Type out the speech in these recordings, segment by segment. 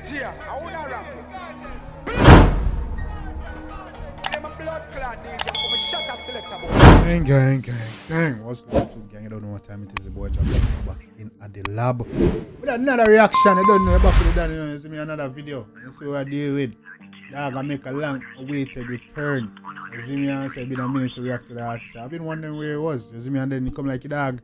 DJ, I wanna rap. I'm a blood clot DJ, I'm a shot at selector boy. Gang. What's going on, gang? I don't know what time it is. The boy Jambisco back in at the lab with another reaction. I don't know about the done, you see me another video. You see what I deal with. Dog, I make a long awaited return. You see me and say been a minute to react to the artist. I've been wondering where he was. You see me and then he come like a dog.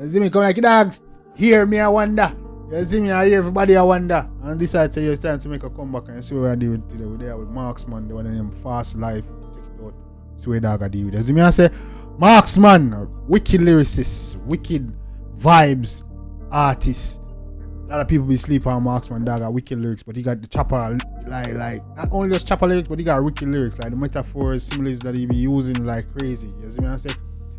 You see me come like a dog. Hear me, I wonder. You see me, I hear everybody, I wonder. And decide to say it's time to make a comeback. And you see what I deal with today. We're there with Marksman, the one in them fast life. Check it out. See what dog I deal with. You see me, I say Marksman, wicked lyricist, wicked vibes artist. A lot of people be sleeping on Marksman, dog, got wicked lyrics, but he got the chopper, like not only just chopper lyrics, but he got wicked lyrics, like the metaphors, similes that he be using like crazy. You see me, I say,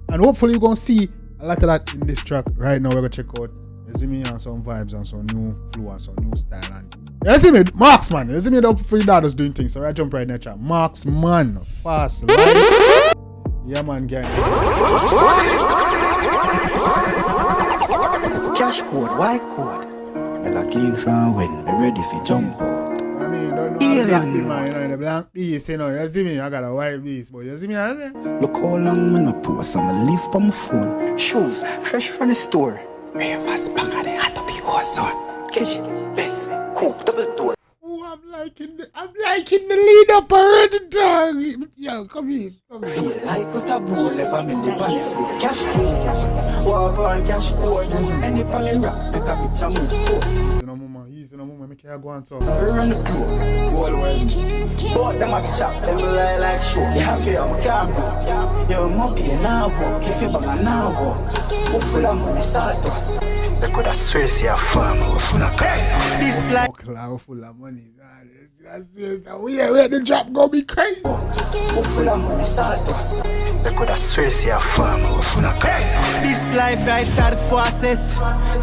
and hopefully you're gonna see a lot of that in this track right now. We're gonna check out. You see me, and some vibes and some new flow and some new style. And you see me, Marksman. You see me, the free daughters doing things. So I jump right in the chat. Marksman, fast life. Yeah, man, gang. Cash code, white code. Me lock in from when me ready for jump out. I mean, you don't know the black bee, man. You know, the black beast, you know. You see me, I got a white beast, but you see me, I say. Look how long me no post and me leave on my phone. Shoes, fresh from the store. Ravers, bang on the hat up your son. Catch it, Benz, coupe, double door. Oh, I'm liking the lead up already, dog. Yo, come here. Feel like what a bro, never make the bunny free. Cash code, walk on cash code. Any bunny rock, better be Jamaican code. He's in a moment, make it go on so. Run the globe, wall well. Bought them a chop, them lie like show. You happy, I'm a camera. You're a monkey and I walk. If you bang a now walk. What full of money, sawdust. They could have swear see a farm, what full of car. This like full of money. That's where the drop gonna be crazy. what full of money, sawdust. They could have swear see a farm, what full of car. This life right at the forces.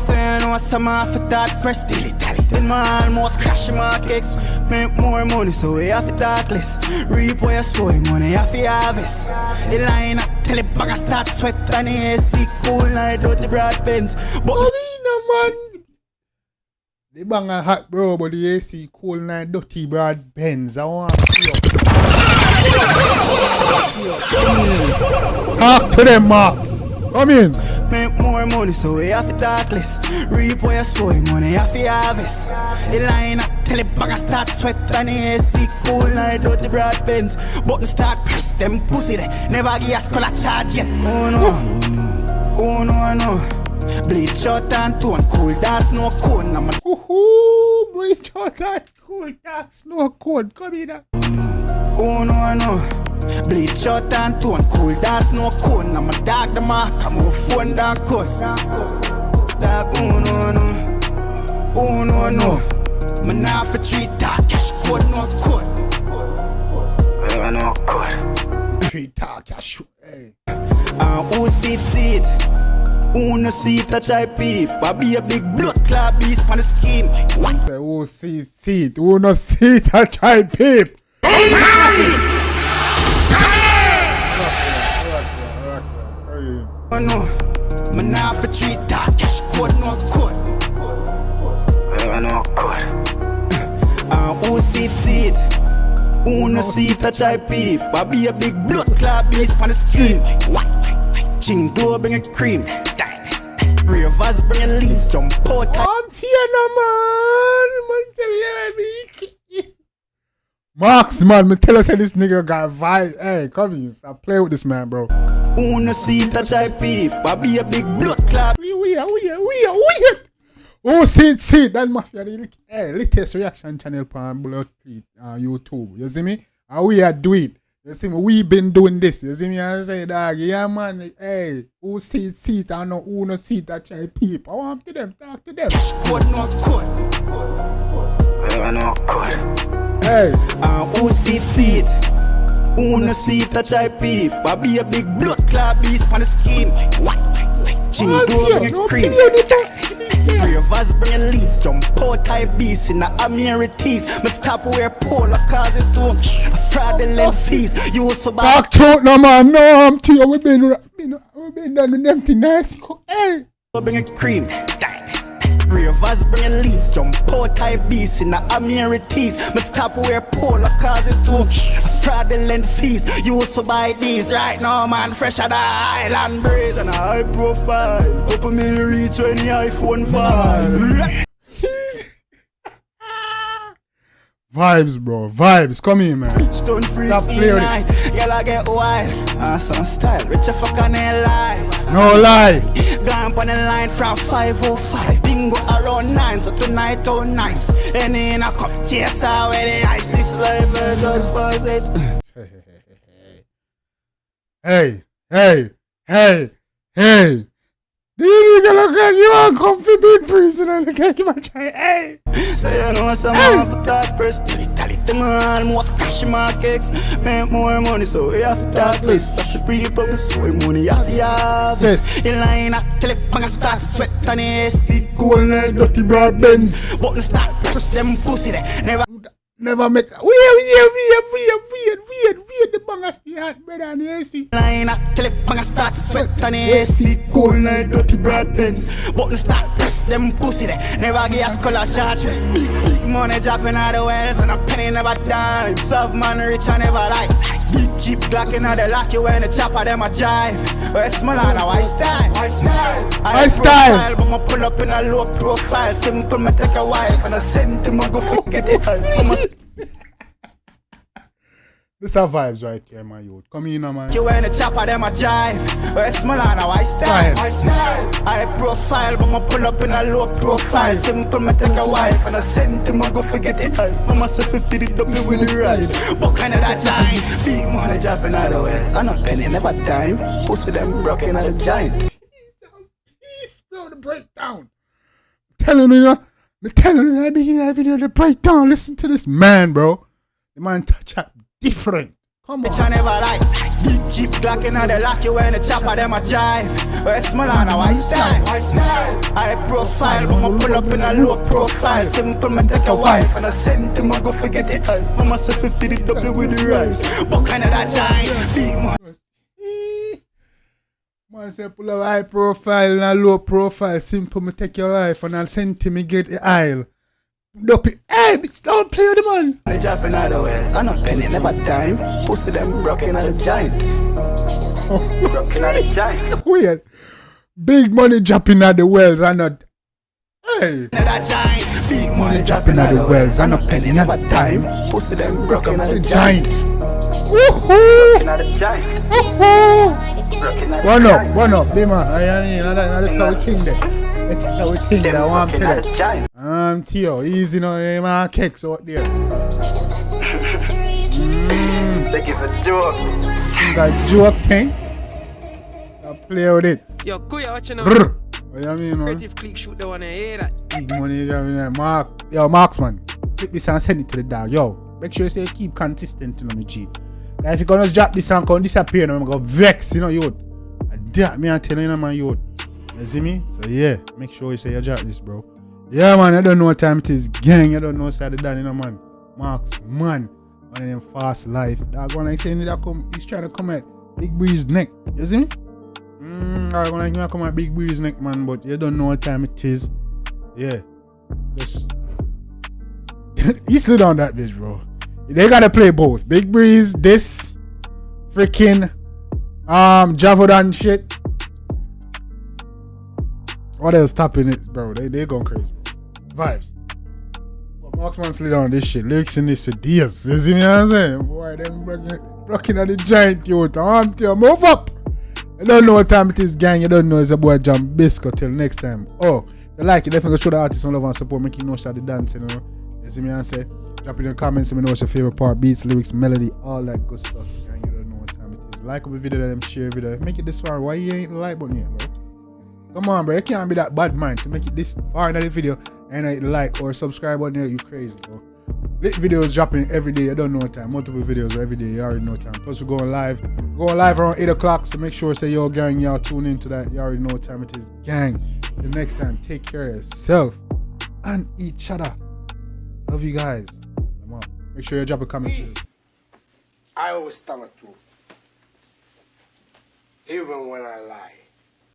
So you know some half of that press daily. Then my almost crash markets. Make more money, so we have to talk less. Reap where you sow money, you have to harvest. The line up till the bag start sweat and the AC cool night out the broad bends. But man. The bang are hot, bro, but the AC cool night dirty broad Benz. I want to see you. Talk to them, Marks. Come in. Make more money, so we have to talk less. Reap where you sow money, you have to harvest. The line up till the bag start sweat and the AC cool night out the broad bends. Button start press them pussy they never give us color charge yet. Oh no, oh no, no. Bleach short and tone, cool, that's no cone. Bleach short and cool, that's no cone. Come here. Oh no, no. Bleach short and tone, cool, that's no cone. I'm a dog, the mark, I'm a phone, that cuss. Dog, oh no, no. Oh no, no. Man, now for treat that cash code, no code. No code. Treat that cash, hey. Who see it? Who no see it touch I peep? I be a big blood clot beast on the scheme. What? Say who see it? Who no see it touch I peep? Oh no, man now for treat that cash code no code. No code. Who see it? Who no see it touch I peep? I be a big blood clot beast on the scheme. What? Ching glow bring a cream. Ravers bring a leads, jump out. I'm Tiana, man. Marksman, me tell us how this nigga got vibes. Hey, come here, stop playing with this man, bro. Who no see it touch I peep? I be a big blood clot. We are. Oh, see it. That mafia. Hey, latest reaction channel on Blood Cleat on YouTube. You see me? And we are do it. You see me? We been doing this. You see me? I say, dog, yeah, man. Hey, who see it? I know who no see it. I try peep. I want to them. Talk to them. Code no code. No code. Hey. Who see it? Who no see it? I try peep. I be a big blood clot beast on the scheme. What? Ching glow bring a cream. Ravers bring a leads, jump out type beast in the amenities. Me stop where Paula cause it to a fraudulent fees. You so bad. Talk to it, no man. No, I'm to you. We been done with them thing nice. Hey. Bring a cream. Ravers bring a leads, jump out type beast in the amenities. Me stop wear polo cause it too fraudulent fees. You also buy these right now, man, fresh out the island breeze. And a high profile, couple mil reach when the iPhone 5. Vibes, bro. Vibes. Come here, man. Don't free Stop playing night. Y'all get wild. Some style. Rich a fuck on a lie. No lie. Gone on the line from 505. Bingo around 9. So tonight, oh nice. Any in a cup. Cheers out with the ice. This life is good for this. Hey. Do you nigga look like you are comfy big prison and look like you might try, hey! Say you know some man for that press. Tell it to man, most cash markets. Make more money, so we have to talk less. Have to pre-publish, so we money have to have. In line, I tell it, bang, I start sweat on the AC. Cool like dirty broad bends. But the start press them pussy there. Never make weird, the bangers the hot brother and the AC. Line up, tell it bang start sweat on the AC. Cool like dirty broad bends. But the start press them pussy there. Never give us color charge. Big money dropping out the wells and a penny never dime. Serve man rich and never like. Big cheap Glock in the lock you when the chopper them a jive. Where small on a white style. I style. But I pull up in a low profile. Simple me take a wife and I send him a go forget it. This are vibes right here, my youth. Come in, man. You when the chopper them a jive. Where small on a white style. I profile, but I pull up in a low profile. Simple me take a wife and I send him a go forget it. I myself feed it up me with the rice. But kind of that giant. Big money dropping out the west. And a penny never dime. Pussy them broken out the giant. Peace, bro, the breakdown. Telling you, at the beginning of the video, the breakdown. Listen to this man, bro. The man chat different. Come on. Never like big cheap Glock in the lock you when the chopper them a jive. Where small on a white style. I profile, but I pull up in a low profile. Simple me take a wife and I send him a go forget it. I myself feed it up with the rice. But kind of that giant. Big money. Man say pull up high profile and a low profile. Simple me take your life and I'll send him me get the aisle. Hey, bitch, don't play with the man. I dropping out the west. And a penny never dime. Pussy them broken out the giant. Broken out the giant. Weird. Big money dropping at the wells and not. Hey. That giant. Big money dropping at the wells. And a penny never dime. Pussy them broken out the giant. Woohoo! Broken out the giant. Woohoo! One up, be man. I mean, that's how we think there. That's how we think that one today. Theo, easy now, man, cakes out there. They give a joke. That joke thing. I play with it. Yo, Kuya, what you know? What you mean, man? Creative click shoot the one and hear that. Big money, yo, Marksman. Click this and send it to the dog. Yo, make sure you say keep consistent, you know, me G. If you gonna drop this and come disappear, I'm gonna go vex, you know, youth. That me, I'm telling you, man, youth. You see me? So yeah, make sure you say you drop this, bro. Yeah, man, I don't know what time it is. Gang, I don't know side of that, you know, man. Marksman, one of them fast life. That one like saying that come, he's trying to come at Big Breeze neck. You see me? I gonna like come at Big Breeze neck, man, but you don't know what time it is. Yeah. Just he slid on that bitch, bro. They gotta play both. Big Breeze, this freaking Javodan shit. What else tapping it, bro? They going crazy, bro. Vibes. But Marksman slid on this shit. Lyrics in this for years. You see me what I'm saying? Boy, them rocking at the giant, yo. Move up. You don't know what time it is, gang. You don't know it's a boy Jambisco. Till next time. Oh, if you like it, definitely show the artist some love and support. Make you know start the dancing, you know. You see me what I'm saying? Drop in the comments. Let me know what's your favorite part. Beats, lyrics, melody, all that good stuff. Gang, you don't know what time it is. Like up the video, then share the video. Make it this far. Why you ain't the like button yet, bro? Come on, bro. You can't be that bad mind to make it this far in the video and hit like or subscribe button there. You crazy, bro. Lit videos dropping every day. You don't know what time. Multiple videos every day. You already know time. Plus, we're going live. Going live around 8 o'clock. So make sure say yo, gang, y'all tune into that. You already know what time it is, gang. The next time, take care of yourself and each other. Love you guys. Come on. Make sure you drop a comment. I always tell the truth, even when I lie.